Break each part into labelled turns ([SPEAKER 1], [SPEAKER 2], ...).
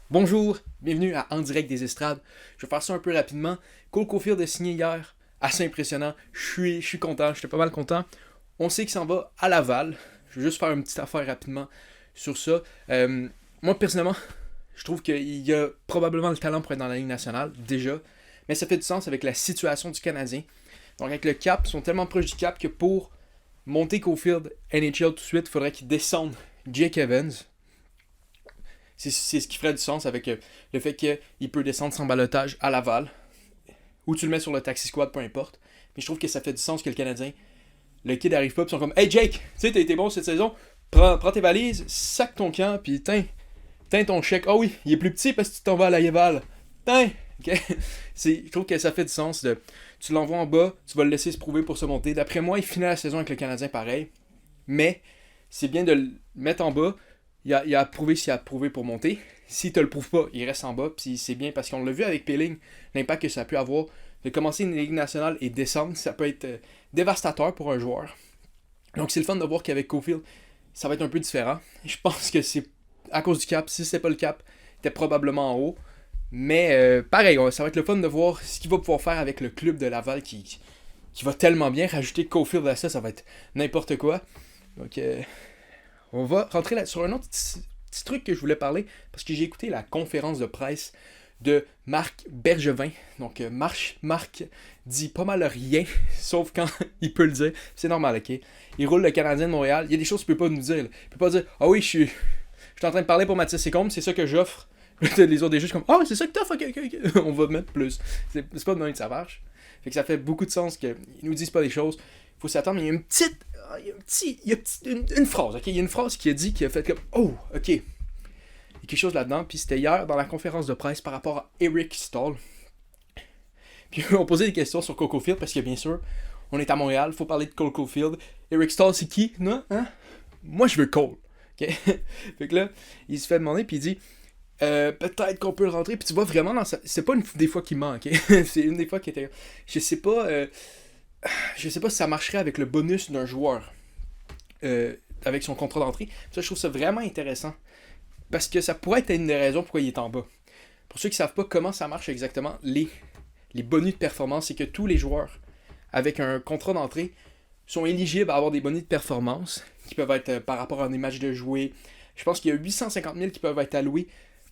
[SPEAKER 1] Bonjour, bienvenue à En direct des estrades. Je vais faire ça un peu rapidement. Cole Caulfield a signé hier, assez impressionnant. Je suis content, j'étais pas mal content. On sait qu'il s'en va à Laval. Je vais juste faire une petite affaire rapidement sur ça. Moi, personnellement, je trouve qu'il y a probablement le talent pour être dans la Ligue nationale, déjà. Mais ça fait du sens avec la situation du Canadien. Donc, avec le cap, ils sont tellement proches du cap que pour monter Caulfield NHL tout de suite, il faudrait qu'il descende Jake Evans. C'est ce qui ferait du sens avec le fait qu'il peut descendre sans balotage à Laval. Ou tu le mets sur le taxi squad, peu importe. Mais je trouve que ça fait du sens que le Canadien, le kid arrive pas, pis ils sont comme Hey Jake, tu sais, t'as été bon cette saison, prends tes valises, sac ton camp, puis tiens ton chèque. Ah oui, il est plus petit parce que tu t'en vas à la Laval. Tiens, ok. Je trouve que ça fait du sens. Tu l'envoies en bas, tu vas le laisser se prouver pour se monter. D'après moi, il finit la saison avec le Canadien pareil. Mais c'est bien de le mettre en bas. Il a prouvé s'il a prouvé pour monter. S'il te le prouve pas, il reste en bas. Puis c'est bien parce qu'on l'a vu avec Peeling, l'impact que ça a pu avoir de commencer une Ligue nationale et descendre. Ça peut être dévastateur pour un joueur. Donc c'est le fun de voir qu'avec Caulfield, ça va être un peu différent. Je pense que c'est à cause du cap. Si c'est pas le cap, il était probablement en haut. Mais pareil, ça va être le fun de voir ce qu'il va pouvoir faire avec le club de Laval qui va tellement bien. Rajouter Caulfield à ça, ça va être n'importe quoi. Donc on va rentrer là sur un autre petit truc que je voulais parler, parce que j'ai écouté la conférence de presse de Marc Bergevin. Donc Marc dit pas mal rien, sauf quand il peut le dire. C'est normal, ok? Il roule le Canadien de Montréal. Il y a des choses qu'il peut pas nous dire. Il peut pas dire Ah oui, je suis en train de parler pour Mathias Sécombe, c'est ça que j'offre. Les autres des juste comme Ah, c'est ça que t'offres, ok. On va mettre plus. C'est pas de même que ça marche. Fait que ça fait beaucoup de sens qu'ils nous disent pas des choses. Il faut s'attendre, mais il y a une petite. Il y a une phrase, ok? Il y a une phrase qui a dit, qui a fait comme Oh, ok. Il y a quelque chose là-dedans. Puis c'était hier dans la conférence de presse par rapport à Eric Stahl. Puis on posait des questions sur Cole Caulfield parce que bien sûr, on est à Montréal, faut parler de Cole Caulfield. Eric Stahl, c'est qui? Non? Hein? Moi, je veux Cole. Ok? Fait que là, il se fait demander, puis il dit peut-être qu'on peut le rentrer. Puis tu vois vraiment dans sa. C'est pas une des fois qui manque. C'est une des fois qui était. Je sais pas. Je sais pas si ça marcherait avec le bonus d'un joueur. Avec son contrat d'entrée. Ça, je trouve ça vraiment intéressant. Parce que ça pourrait être une des raisons pourquoi il est en bas. Pour ceux qui savent pas comment ça marche exactement, les bonus de performance, c'est que tous les joueurs avec un contrat d'entrée sont éligibles à avoir des bonus de performance qui peuvent être par rapport à des matchs de jouer. Je pense qu'il y a 850 000 qui peuvent être alloués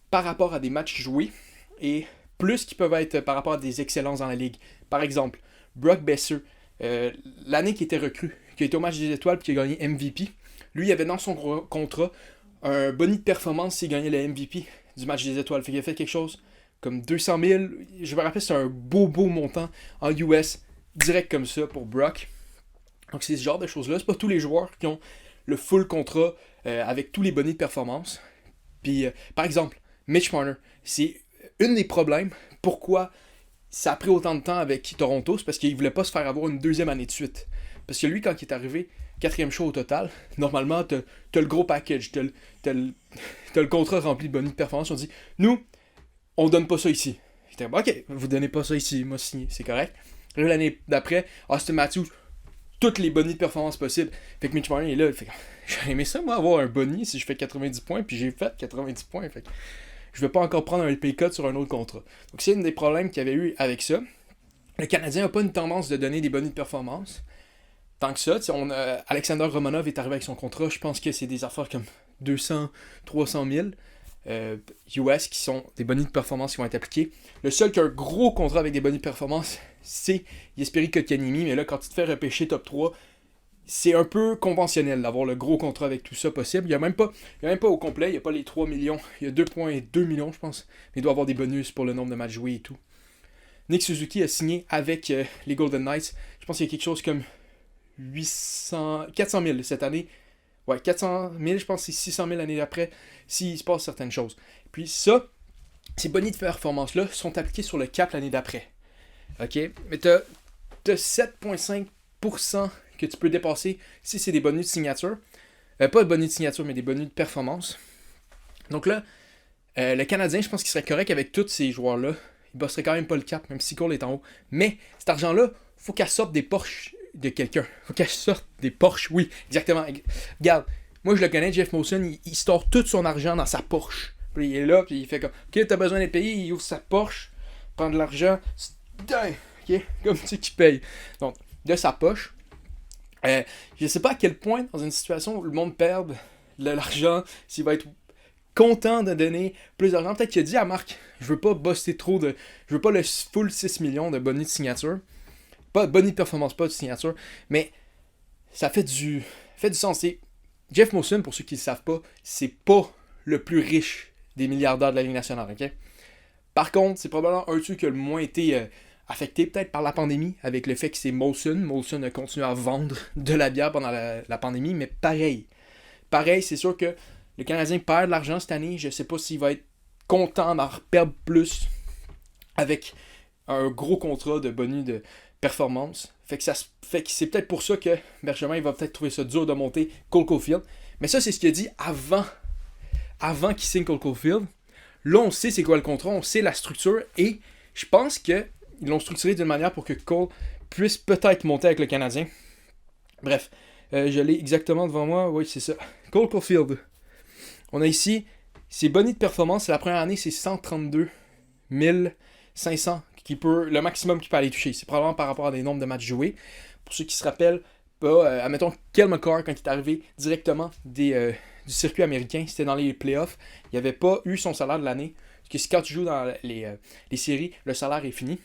[SPEAKER 1] par rapport à des matchs joués et plus qui peuvent être par rapport à des excellences dans la ligue. Par exemple, Brock Besser, l'année qui était recru, qui a été au match des étoiles et qui a gagné MVP, lui il avait dans son contrat un bonus de performance s'il gagnait le MVP du match des étoiles. Fait qu'il a fait quelque chose comme 200 000, je me rappelle c'est un beau montant en US direct comme ça pour Brock. Donc c'est ce genre de choses là, c'est pas tous les joueurs qui ont le full contrat avec tous les bonus de performance. Puis par exemple, Mitch Marner, c'est une des problèmes pourquoi ça a pris autant de temps avec Toronto, c'est parce qu'il voulait pas se faire avoir une deuxième année de suite. Parce que lui, quand il est arrivé, quatrième show au total, normalement, t'as le gros package, t'as le contrat rempli de bonus de performance. On dit, nous, on donne pas ça ici. J'étais, ok, vous donnez pas ça ici, moi signé, c'est correct. Là, l'année d'après, Austin Matthews, toutes les bonus de performance possibles. Fait que Mitch Marner est là, fait que j'aurais aimé ça, moi, avoir un bonus si je fais 90 points, puis j'ai fait 90 points. Fait que je vais pas encore prendre un pay cut sur un autre contrat. Donc c'est un des problèmes qu'il y avait eu avec ça. Le Canadien n'a pas une tendance de donner des bonus de performance. Tant que ça, Alexander Romanov est arrivé avec son contrat, je pense que c'est des affaires comme 200, 300 000 US qui sont des bonus de performance qui vont être appliqués. Le seul qui a un gros contrat avec des bonus de performance, c'est Jesperi Kotkaniemi, mais là, quand tu te fais repêcher top 3, c'est un peu conventionnel d'avoir le gros contrat avec tout ça possible. Il n'y a même pas au complet, il n'y a pas les 3 millions, il y a 2,2 millions, je pense, mais il doit avoir des bonus pour le nombre de matchs joués et tout. Nick Suzuki a signé avec les Golden Knights, je pense qu'il y a quelque chose comme 400 000 cette année. Ouais, 400 000, je pense que c'est 600 000 l'année d'après, s'il se passe certaines choses. Puis ça, ces bonus de performance-là sont appliqués sur le cap l'année d'après. OK? Mais t'as 7,5% que tu peux dépasser si c'est des bonus de signature. Pas de bonus de signature, mais des bonus de performance. Donc là, le Canadien, je pense qu'il serait correct avec tous ces joueurs-là. Il bosserait quand même pas le cap, même si Cole est en haut. Mais cet argent-là, faut qu'elle sorte des Porsche de quelqu'un. Faut qu'elle sorte des Porsche, oui, exactement. Regarde, moi je le connais, Jeff Molson, il store tout son argent dans sa Porsche. Puis il est là, puis il fait comme, ok, t'as besoin d'être payé, il ouvre sa Porsche, prend de l'argent, ok, comme tu sais qu'il paye. Donc, de sa poche. Je sais pas à quel point, dans une situation où le monde perd de l'argent, s'il va être content de donner plus d'argent. Peut-être qu'il a dit à Marc, je veux pas bosser trop de. Je veux pas le full 6 millions de bonus de signature. Pas de bonus de performance, pas de signature. Mais ça fait du sens. C'est Jeff Molson, pour ceux qui ne le savent pas, c'est pas le plus riche des milliardaires de la Ligue nationale, ok? Par contre, c'est probablement un truc qui a le moins été affecté peut-être par la pandémie, avec le fait que c'est Molson. Molson a continué à vendre de la bière pendant la pandémie, mais pareil. Pareil, c'est sûr que le Canadien perd de l'argent cette année. Je sais pas s'il va être content d'en perdre plus avec un gros contrat de bonus de performance. Fait que c'est peut-être pour ça que Bergevin il va peut-être trouver ça dur de monter Cole Caulfield. Mais ça, c'est ce qu'il a dit avant qu'il signe Cole Caulfield. Là, on sait c'est quoi le contrat, on sait la structure et je pense qu'ils l'ont structuré d'une manière pour que Cole puisse peut-être monter avec le Canadien. Bref, je l'ai exactement devant moi. Oui, c'est ça. Cole Caulfield. On a ici ses bonus de performance. La première année, c'est 132 500 le maximum qu'il peut aller toucher. C'est probablement par rapport à des nombres de matchs joués. Pour ceux qui se rappellent, admettons, Cale Makar, quand il est arrivé directement du circuit américain, c'était dans les playoffs, il n'avait pas eu son salaire de l'année. Parce que quand tu joues dans les séries, le salaire est fini.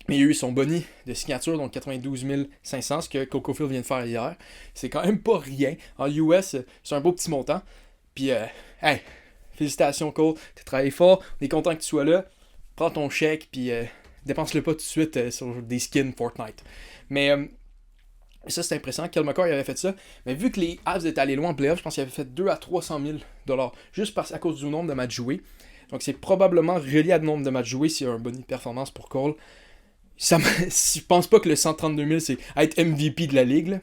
[SPEAKER 1] Mais il a eu son bonus de signature, donc 92 500, ce que Cole Caulfield vient de faire hier. C'est quand même pas rien. En US, c'est un beau petit montant. Puis, hey, félicitations Cole, t'as travaillé fort, on est content que tu sois là. Prends ton chèque, puis dépense-le pas tout de suite sur des skins Fortnite. Mais ça, c'est impressionnant. Cale Makar, il avait fait ça. Mais vu que les Avs étaient allés loin en playoff, je pense qu'il avait fait 2 à 300 000 $, juste à cause du nombre de matchs joués. Donc, c'est probablement relié à le nombre de matchs joués s'il y a un bonus de performance pour Cole. Je pense pas que le 132 000, c'est être MVP de la ligue. Là.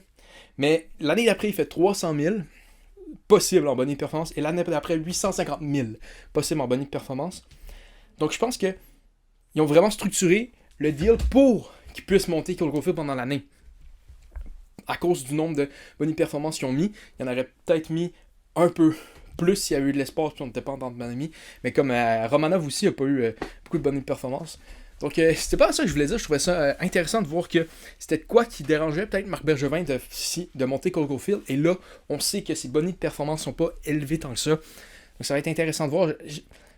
[SPEAKER 1] Mais l'année d'après, il fait 300 000 possible en bonus de performance. Et l'année d'après, 850 000 possible en bonus de performance. Donc, je pense qu'ils ont vraiment structuré le deal pour qu'ils puissent monter Cole Caulfield pendant l'année. À cause du nombre de bonnes performances qu'ils ont mis, il y en aurait peut-être mis un peu plus s'il y avait eu de l'espace puis on n'était pas en temps de pandémie. Mais comme Romanov aussi n'a pas eu beaucoup de bonnes performances. Donc c'était pas ça que je voulais dire, je trouvais ça intéressant de voir que c'était de quoi qui dérangeait peut-être Marc Bergevin de monter Cole Caulfield. Et là, on sait que ses bonnes performances sont pas élevées tant que ça. Donc ça va être intéressant de voir. Je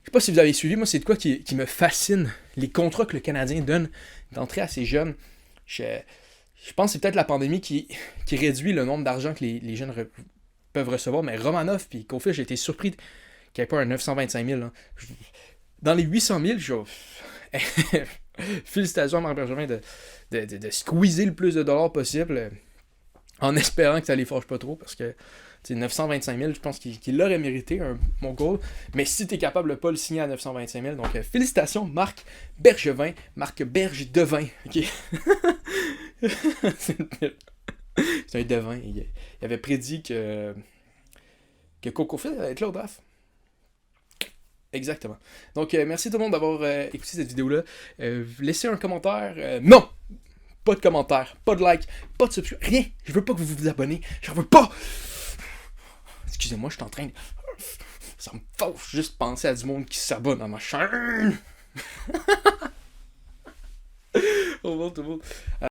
[SPEAKER 1] sais pas si vous avez suivi, moi c'est de quoi qui me fascine. Les contrats que le Canadien donne d'entrée à ces jeunes. Je pense que c'est peut-être la pandémie qui réduit le nombre d'argent que les jeunes peuvent recevoir. Mais Romanov et Caulfield, j'ai été surpris qu'il n'y ait pas un 925 000. Hein. Dans les 800 000, félicitations à Marc Bergevin de squeezer le plus de dollars possible en espérant que ça les fâche pas trop parce que 925 000, je pense qu'il l'aurait mérité, mon goal. Mais si tu es capable de ne pas le signer à 925 000, donc félicitations Marc Bergevin, Marc Bergevin. Ok. C'est un devin. Il avait prédit que Cole Caulfield allait être là au draft. Exactement. Donc, merci tout le monde d'avoir écouté cette vidéo-là. Laissez un commentaire. Non! Pas de commentaire, pas de like, pas de subscription, rien. Je veux pas que vous vous abonnez. J'en veux pas! Excusez-moi, je suis en train de... Ça me fâche juste penser à du monde qui s'abonne à ma chaîne. Au revoir tout le monde.